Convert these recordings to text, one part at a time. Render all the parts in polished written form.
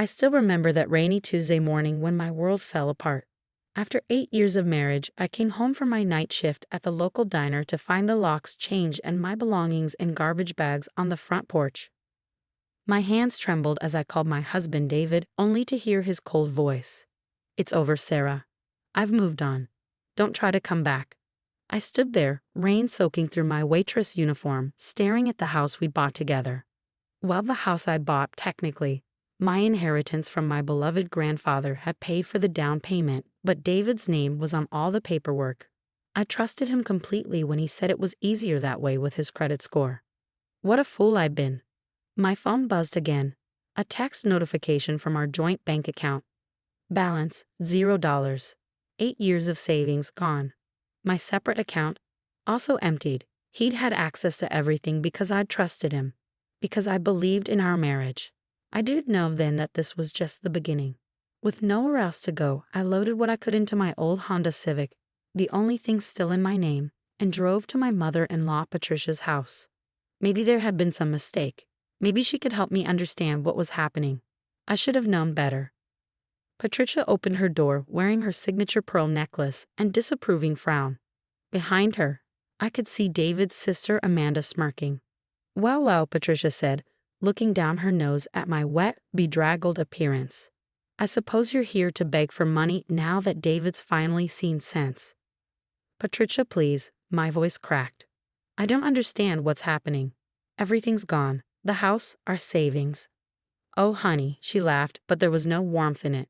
I still remember that rainy Tuesday morning when my world fell apart. After 8 years of marriage, I came home from my night shift at the local diner to find the locks changed and my belongings in garbage bags on the front porch. My hands trembled as I called my husband David, only to hear his cold voice. "It's over, Sarah. I've moved on. Don't try to come back." I stood there, rain soaking through my waitress uniform, staring at the house we bought together. Well, the house I bought, technically, my inheritance from my beloved grandfather, had paid for the down payment, but David's name was on all the paperwork. I trusted him completely when he said it was easier that way with his credit score. What a fool I'd been. My phone buzzed again. A text notification from our joint bank account. Balance, $0. 8 years of savings gone. My separate account, also emptied. He'd had access to everything because I'd trusted him. Because I believed in our marriage. I didn't know then that this was just the beginning. With nowhere else to go, I loaded what I could into my old Honda Civic, the only thing still in my name, and drove to my mother-in-law Patricia's house. Maybe there had been some mistake. Maybe she could help me understand what was happening. I should have known better. Patricia opened her door wearing her signature pearl necklace and disapproving frown. Behind her, I could see David's sister Amanda smirking. "Well, well," Patricia said, looking down her nose at my wet, bedraggled appearance. "I suppose you're here to beg for money now that David's finally seen sense." "Patricia, please," my voice cracked. "I don't understand what's happening. Everything's gone. The house, our savings." "Oh, honey," she laughed, but there was no warmth in it.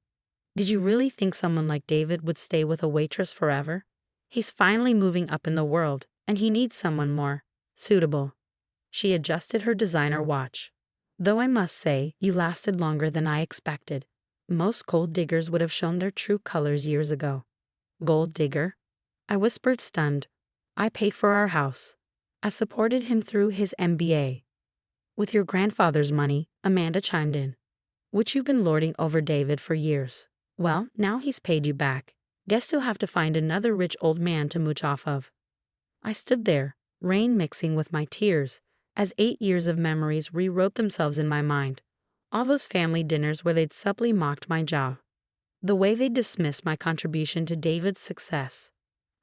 "Did you really think someone like David would stay with a waitress forever? He's finally moving up in the world, and he needs someone more suitable." She adjusted her designer watch. "Though I must say, you lasted longer than I expected. Most gold diggers would have shown their true colors years ago." "Gold digger?" I whispered, stunned. "I paid for our house. I supported him through his MBA. With your grandfather's money," Amanda chimed in. "Which you've been lording over David for years. Well, now he's paid you back. Guess you'll have to find another rich old man to mooch off of." I stood there, rain mixing with my tears, as 8 years of memories rewrote themselves in my mind. All those family dinners where they'd subtly mocked my job. The way they'd dismissed my contribution to David's success.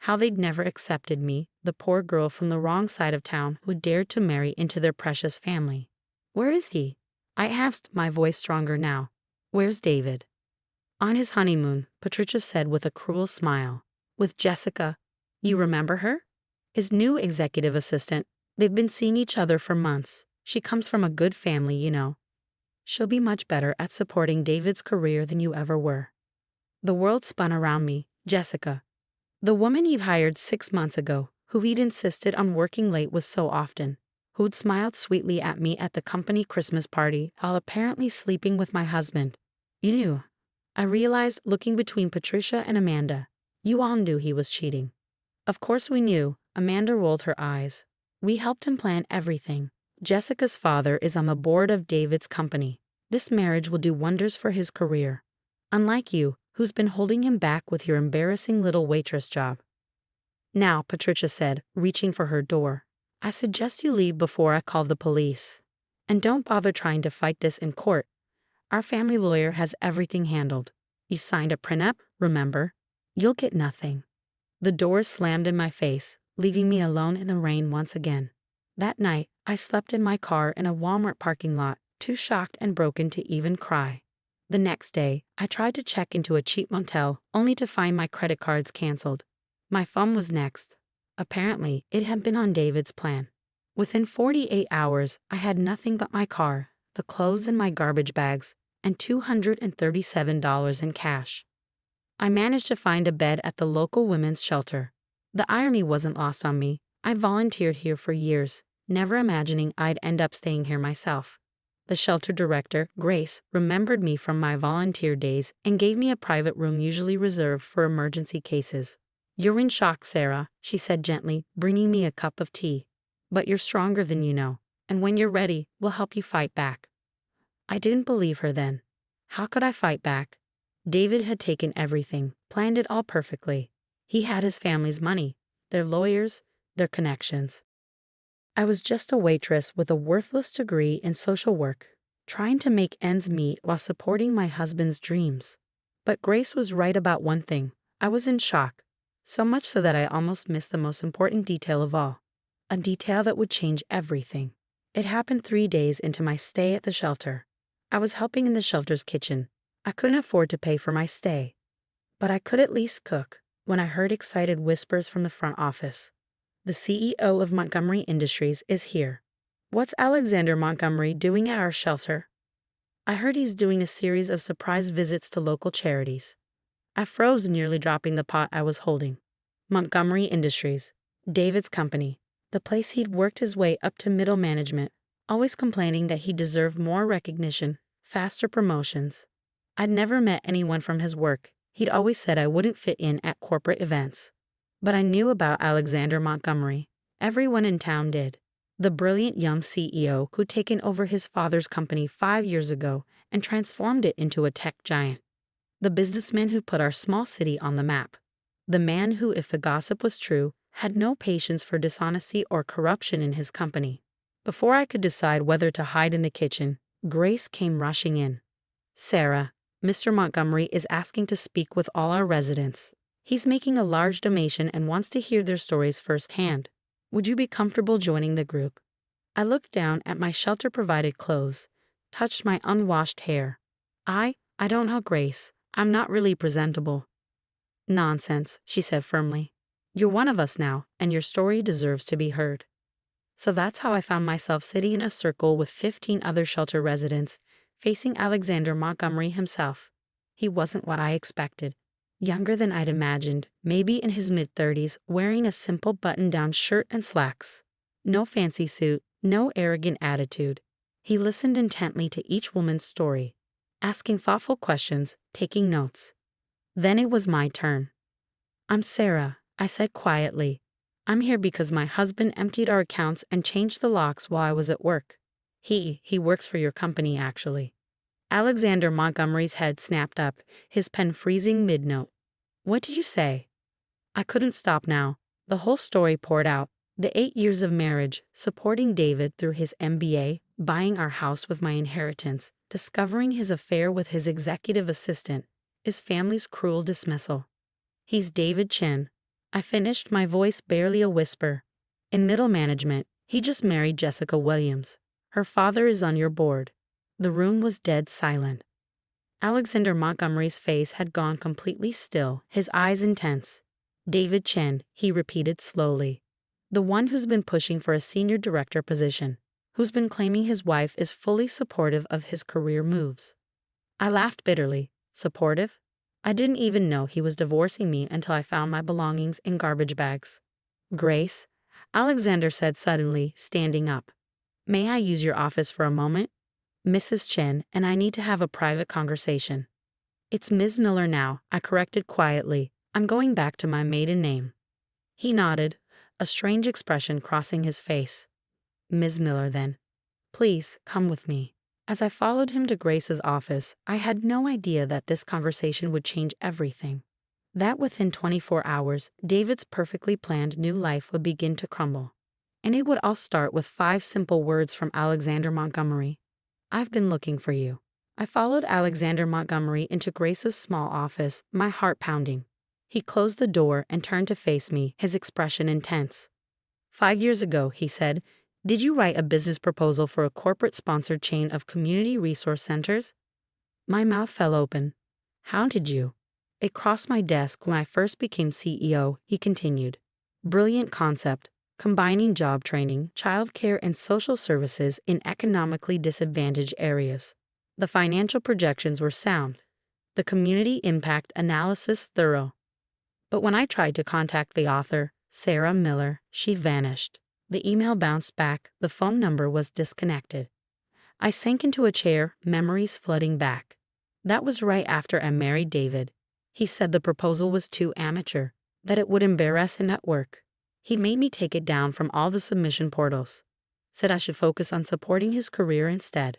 How they'd never accepted me, the poor girl from the wrong side of town who dared to marry into their precious family. "Where is he?" I asked, my voice stronger now. "Where's David?" "On his honeymoon," Patricia said with a cruel smile. "With Jessica. You remember her? His new executive assistant. They've been seeing each other for months. She comes from a good family, you know. She'll be much better at supporting David's career than you ever were." The world spun around me. Jessica. The woman you'd hired 6 months ago, who he'd insisted on working late with so often, who'd smiled sweetly at me at the company Christmas party while apparently sleeping with my husband. You knew. I realized, looking between Patricia and Amanda. You all knew he was cheating. "Of course we knew," Amanda rolled her eyes. "We helped him plan everything. Jessica's father is on the board of David's company. This marriage will do wonders for his career. Unlike you, who's been holding him back with your embarrassing little waitress job." "Now," Patricia said, reaching for her door, "I suggest you leave before I call the police. And don't bother trying to fight this in court. Our family lawyer has everything handled. You signed a prenup, remember? You'll get nothing." The door slammed in my face, leaving me alone in the rain once again. That night, I slept in my car in a Walmart parking lot, too shocked and broken to even cry. The next day, I tried to check into a cheap motel, only to find my credit cards canceled. My phone was next. Apparently, it had been on David's plan. Within 48 hours, I had nothing but my car, the clothes in my garbage bags, and $237 in cash. I managed to find a bed at the local women's shelter. The irony wasn't lost on me. I volunteered here for years, never imagining I'd end up staying here myself. The shelter director, Grace, remembered me from my volunteer days and gave me a private room usually reserved for emergency cases. "You're in shock, Sarah," she said gently, bringing me a cup of tea. "But you're stronger than you know, and when you're ready, we'll help you fight back." I didn't believe her then. How could I fight back? David had taken everything, planned it all perfectly. He had his family's money, their lawyers, their connections. I was just a waitress with a worthless degree in social work. trying to make ends meet while supporting my husband's dreams. But Grace was right about one thing. I was in shock, so much so that I almost missed the most important detail of all. A detail that would change everything. It happened 3 days into my stay at the shelter. I was helping in the shelter's kitchen. I couldn't afford to pay for my stay, but I could at least cook when I heard excited whispers from the front office. The CEO of Montgomery Industries is here. What's Alexander Montgomery doing at our shelter? I heard he's doing a series of surprise visits to local charities. I froze, nearly dropping the pot I was holding. Montgomery Industries, David's company, the place he'd worked his way up to middle management, always complaining that he deserved more recognition, faster promotions. I'd never met anyone from his work. He'd always said I wouldn't fit in at corporate events. But I knew about Alexander Montgomery. Everyone in town did. The brilliant young CEO who'd taken over his father's company 5 years ago and transformed it into a tech giant. The businessman who put our small city on the map. The man who, if the gossip was true, had no patience for dishonesty or corruption in his company. Before I could decide whether to hide in the kitchen, Grace came rushing in. "Sarah, Mr. Montgomery is asking to speak with all our residents. He's making a large donation and wants to hear their stories firsthand. Would you be comfortable joining the group?" I looked down at my shelter-provided clothes, touched my unwashed hair. I don't know, Grace. I'm not really presentable." "Nonsense," she said firmly. "You're one of us now, and your story deserves to be heard." So that's how I found myself sitting in a circle with 15 other shelter residents, facing Alexander Montgomery himself. He wasn't what I expected. Younger than I'd imagined, maybe in his mid-30s, wearing a simple button-down shirt and slacks. No fancy suit, no arrogant attitude. He listened intently to each woman's story, asking thoughtful questions, taking notes. Then it was my turn. "I'm Sarah," I said quietly. "I'm here because my husband emptied our accounts and changed the locks while I was at work. He works for your company, actually." Alexander Montgomery's head snapped up, his pen freezing mid-note. "What did you say?" I couldn't stop now. The whole story poured out. The 8 years of marriage, supporting David through his MBA, buying our house with my inheritance, discovering his affair with his executive assistant, his family's cruel dismissal. "He's David Chen." I finished, my voice barely a whisper. "In middle management, he just married Jessica Williams. Her father is on your board." The room was dead silent. Alexander Montgomery's face had gone completely still, his eyes intense. "David Chen," he repeated slowly. "The one who's been pushing for a senior director position, who's been claiming his wife is fully supportive of his career moves." I laughed bitterly. Supportive? I didn't even know he was divorcing me until I found my belongings in garbage bags. "Grace," Alexander said suddenly, standing up. "May I use your office for a moment? Mrs. Chen and I need to have a private conversation." "It's Ms. Miller now," I corrected quietly. "I'm going back to my maiden name." He nodded, a strange expression crossing his face. "Ms. Miller, then. Please, come with me." As I followed him to Grace's office, I had no idea that this conversation would change everything. That within 24 hours, David's perfectly planned new life would begin to crumble. And it would all start with 5 simple words from Alexander Montgomery. "I've been looking for you." I followed Alexander Montgomery into Grace's small office, my heart pounding. He closed the door and turned to face me, his expression intense. "5 years ago," he said, "did you write a business proposal for a corporate-sponsored chain of community resource centers?" My mouth fell open. "How did you?" "It crossed my desk when I first became CEO," he continued. "Brilliant concept. Combining job training, childcare, and social services in economically disadvantaged areas. The financial projections were sound. The community impact analysis thorough. But when I tried to contact the author, Sarah Miller, she vanished. The email bounced back, the phone number was disconnected. I sank into a chair, memories flooding back. That was right after I married David. He said the proposal was too amateur, that it would embarrass him at work. He made me take it down from all the submission portals. Said I should focus on supporting his career instead.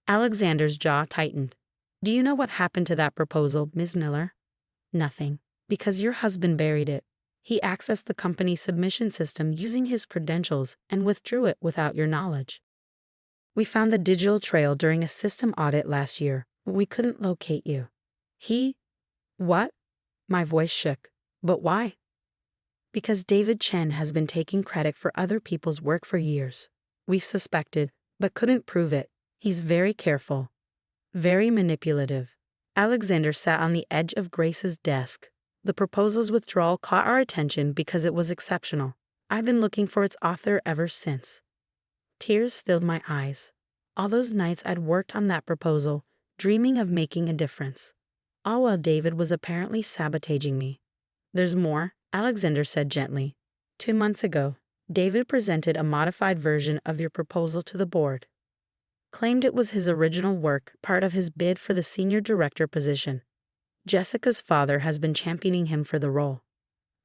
Alexander's jaw tightened. "Do you know what happened to that proposal, Ms. Miller?" "Nothing, because your husband buried it. He accessed the company's submission system using his credentials and withdrew it without your knowledge." We found the digital trail during a system audit last year. We couldn't locate you. He? What? My voice shook. But why? Because David Chen has been taking credit for other people's work for years. We've suspected, but couldn't prove it. He's very careful. Very manipulative. Alexander sat on the edge of Grace's desk. The proposal's withdrawal caught our attention because it was exceptional. I've been looking for its author ever since. Tears filled my eyes. All those nights I'd worked on that proposal, dreaming of making a difference. All while David was apparently sabotaging me. There's more, Alexander said gently. 2 months ago, David presented a modified version of your proposal to the board. Claimed it was his original work, part of his bid for the senior director position. Jessica's father has been championing him for the role.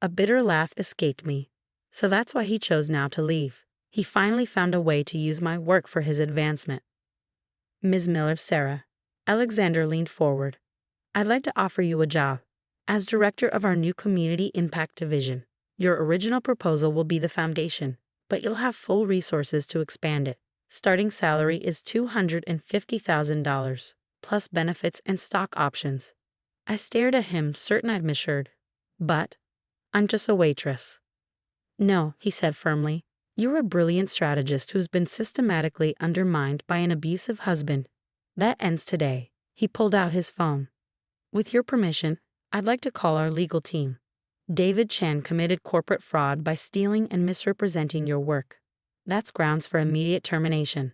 A bitter laugh escaped me. So that's why he chose now to leave. He finally found a way to use my work for his advancement. Ms. Miller, Sarah. Alexander leaned forward. I'd like to offer you a job. As director of our new Community Impact Division. Your original proposal will be the foundation, but you'll have full resources to expand it. Starting salary is $250,000, plus benefits and stock options. I stared at him, certain I'd misheard. But I'm just a waitress. No, he said firmly. You're a brilliant strategist who's been systematically undermined by an abusive husband. That ends today. He pulled out his phone. With your permission, I'd like to call our legal team. David Chen committed corporate fraud by stealing and misrepresenting your work. That's grounds for immediate termination.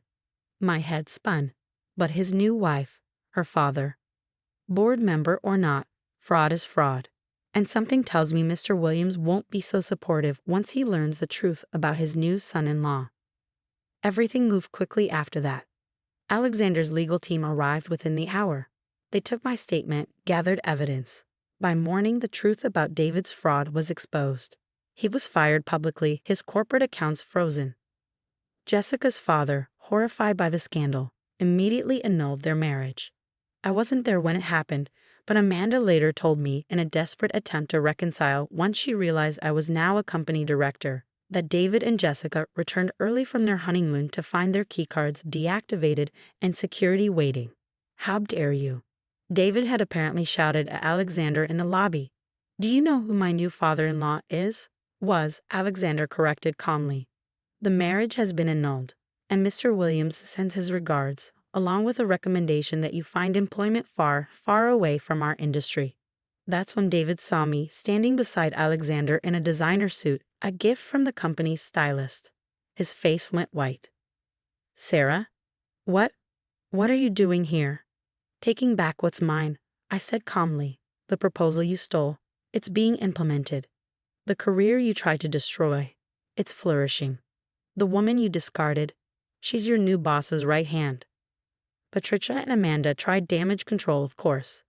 My head spun. But his new wife, her father. Board member or not, fraud is fraud. And something tells me Mr. Williams won't be so supportive once he learns the truth about his new son-in-law. Everything moved quickly after that. Alexander's legal team arrived within the hour. They took my statement, gathered evidence. By morning, the truth about David's fraud was exposed. He was fired publicly, his corporate accounts frozen. Jessica's father, horrified by the scandal, immediately annulled their marriage. I wasn't there when it happened, but Amanda later told me in a desperate attempt to reconcile once she realized I was now a company director, that David and Jessica returned early from their honeymoon to find their keycards deactivated and security waiting. How dare you? David had apparently shouted at Alexander in the lobby. Do you know who my new father-in-law is? Was, Alexander corrected calmly. The marriage has been annulled, and Mr. Williams sends his regards, along with a recommendation that you find employment far, far away from our industry. That's when David saw me standing beside Alexander in a designer suit, a gift from the company's stylist. His face went white. Sarah? What are you doing here? Taking back what's mine, I said calmly. The proposal you stole, it's being implemented. The career you tried to destroy, it's flourishing. The woman you discarded, she's your new boss's right hand. Patricia and Amanda tried damage control, of course.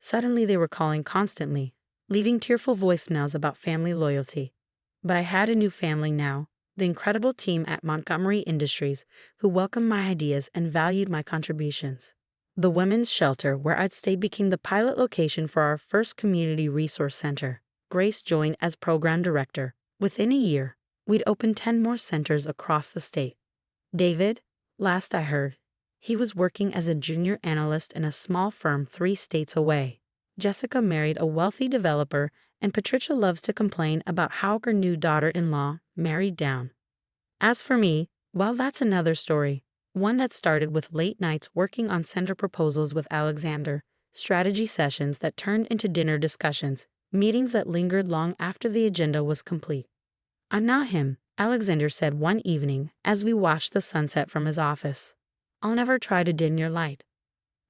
Suddenly they were calling constantly, leaving tearful voicemails about family loyalty. But I had a new family now, the incredible team at Montgomery Industries, who welcomed my ideas and valued my contributions. The women's shelter where I'd stay became the pilot location for our first community resource center. Grace joined as program director. Within a year, we'd opened 10 more centers across the state. David, last I heard, he was working as a junior analyst in a small firm 3 states away. Jessica married a wealthy developer, and Patricia loves to complain about how her new daughter-in-law married down. As for me, well, that's another story. One that started with late nights working on center proposals with Alexander, strategy sessions that turned into dinner discussions, meetings that lingered long after the agenda was complete. I'm not him, Alexander said one evening as we watched the sunset from his office. I'll never try to dim your light.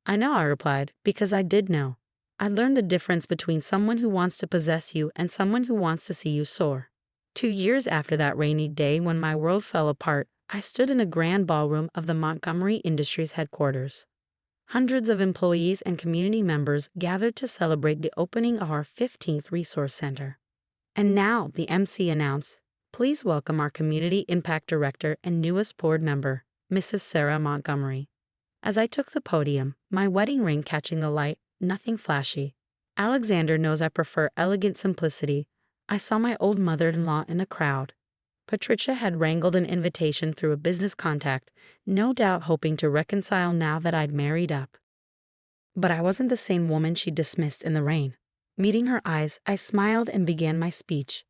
I know, I replied, because I did know. I learned the difference between someone who wants to possess you and someone who wants to see you soar. 2 years after that rainy day when my world fell apart, I stood in a grand ballroom of the Montgomery Industries headquarters. Hundreds of employees and community members gathered to celebrate the opening of our 15th resource center. And now, the MC announced, please welcome our Community Impact Director and newest board member, Mrs. Sarah Montgomery. As I took the podium, my wedding ring catching the light, nothing flashy. Alexander knows I prefer elegant simplicity. I saw my old mother-in-law in the crowd. Patricia had wrangled an invitation through a business contact, no doubt hoping to reconcile now that I'd married up. But I wasn't the same woman she dismissed in the rain. Meeting her eyes, I smiled and began my speech.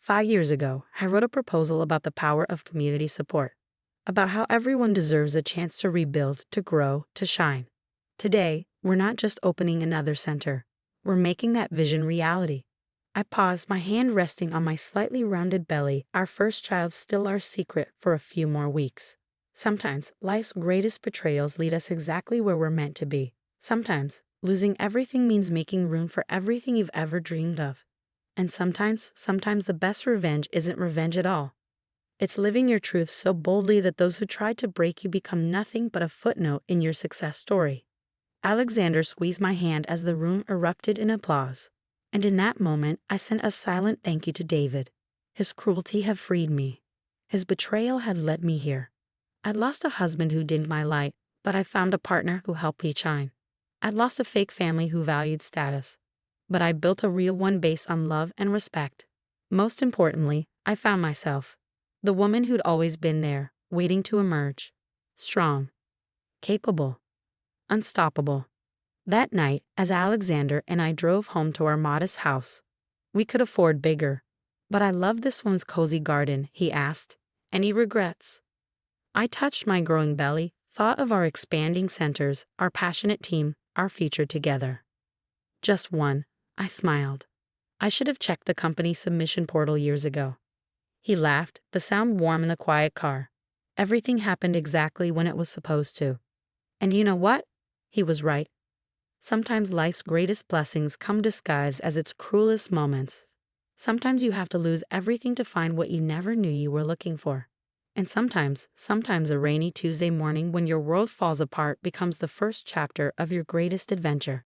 5 years ago, I wrote a proposal about the power of community support, about how everyone deserves a chance to rebuild, to grow, to shine. Today, we're not just opening another center. We're making that vision reality. I paused, my hand resting on my slightly rounded belly, our first child still our secret for a few more weeks. Sometimes, life's greatest betrayals lead us exactly where we're meant to be. Sometimes, losing everything means making room for everything you've ever dreamed of. And sometimes the best revenge isn't revenge at all. It's living your truth so boldly that those who tried to break you become nothing but a footnote in your success story. Alexander squeezed my hand as the room erupted in applause. And in that moment, I sent a silent thank you to David. His cruelty had freed me. His betrayal had led me here. I'd lost a husband who dimmed my light, but I found a partner who helped me shine. I'd lost a fake family who valued status, but I built a real one based on love and respect. Most importantly, I found myself, the woman who'd always been there, waiting to emerge. Strong, capable, unstoppable. That night, as Alexander and I drove home to our modest house, we could afford bigger. But I love this one's cozy garden, he asked. Any regrets? I touched my growing belly, thought of our expanding centers, our passionate team, our future together. Just one, I smiled. I should have checked the company submission portal years ago. He laughed, the sound warm in the quiet car. Everything happened exactly when it was supposed to. And you know what? He was right. Sometimes life's greatest blessings come disguised as its cruelest moments. Sometimes you have to lose everything to find what you never knew you were looking for. And sometimes a rainy Tuesday morning when your world falls apart becomes the first chapter of your greatest adventure.